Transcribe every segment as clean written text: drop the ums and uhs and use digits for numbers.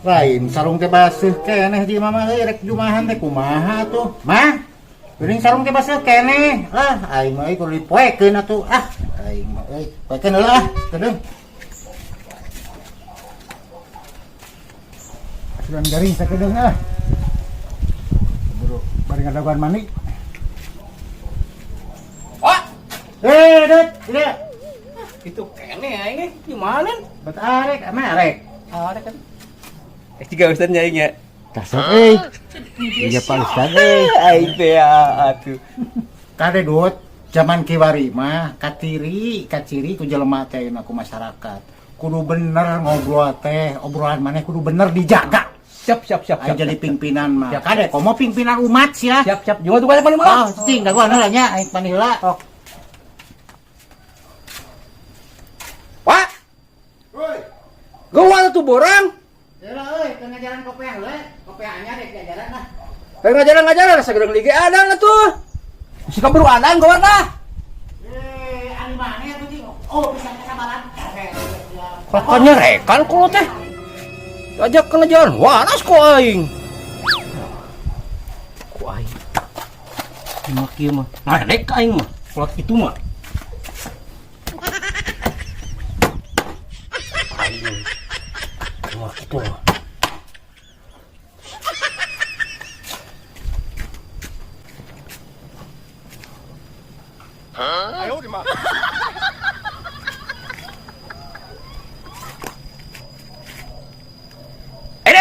Lain sarung teh baseuh keneh di mama euy rek jumahan teh kumaha tuh? Mah, geuning sarung teh baseuh keneh. Aing mah kudu dipoekeun atuh. Aing mah euy, poekeun heula kedeung. Asuran garing sakedeung Buru bari ngadaguan mani. Wah, Dut, tidak. itu kene aing gimana? Bet arek, arek. Ada kan. Jika Ustaz nyaing ya. Tasok iya Pak Ustaz Aing teh atuh. Kade Dut, zaman kiwari mah katiri ku jelema teh ku masyarakat. Kudu bener ngobrol teh, obrolan maneh kudu bener dijaga. Siap. Aing jadi pimpinan mah. Siap. Kade komo pimpinan umat sia. Siap. Jeung tuh banyak paling mah. Cing gak gua nya aing panila. Pak. Woi. Gua tuh borang. Yalah euy, teu ngajaran kopiah we. Kopiahnya dek ngajaran lah. Kayak ngajaran sagedeng ligi adang atuh. Si kaburu adang gawar dah. Ani maneh atuh cing. Oh, bisa kesabaran. Pakanya rekan kulo teh. Ajak ke jalan waras ku aing. Ku aing. Mah kieu mah. Ngadek aing mah. Kulat kitu mah. Aing. Mah kitu mah. Ayo di mah.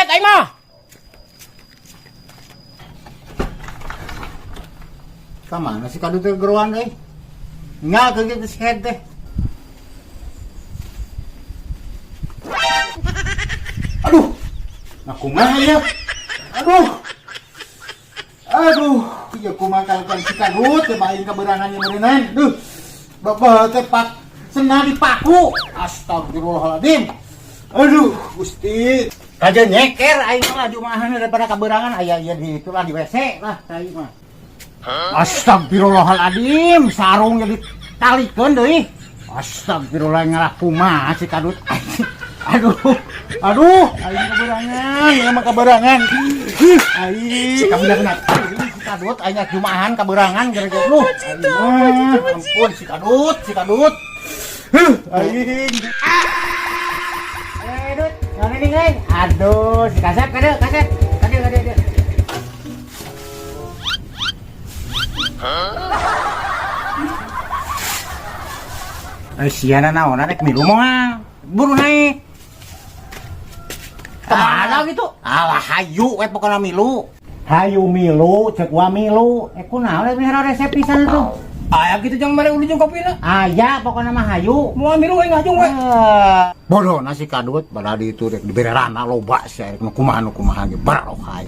Aing mah. Kamana sih kadu teh geroan euy? Nya ke kitu sehet teh. Aduh. Nah kumaha ya? Aduh, ieu kumaha kalkan si kadut teh bae kaberangan ieu meureunan. Duh. Babah teh pak senah dipaku. Astagfirullahaladzim. Aduh, Gusti. Kaja nyeker aing mah jumahan daripada kaberangan aya ieu di itulah di WC lah aing mah. Astagfirullahaladzim, sarung jadi talikeun deui. Astagfirullah ngalah kumaha si kadut. Aduh, aing kaberangan, ieu mah kaberangan. Aing kaberangan. Si kadut aing jumahan kaberangan gara-gara lu. Ampun si kadut. Aing. Dut, mana nih guys? Aduh, si kasep kade. Siana naon rek milu mah. Buru naik. Kemana gitu? Alah hayu we pokona milu. Hayu milu, cek wa milu. Kunaon rek mihara resep pisan itu? Aya gitu jeung mere uli jeung kopina. Aya pokona mah hayu. Moal milu aing ngajung we. Bodoh nasi kadut baladi itu rek dibere rana loba sia rek kumaha ge barokah.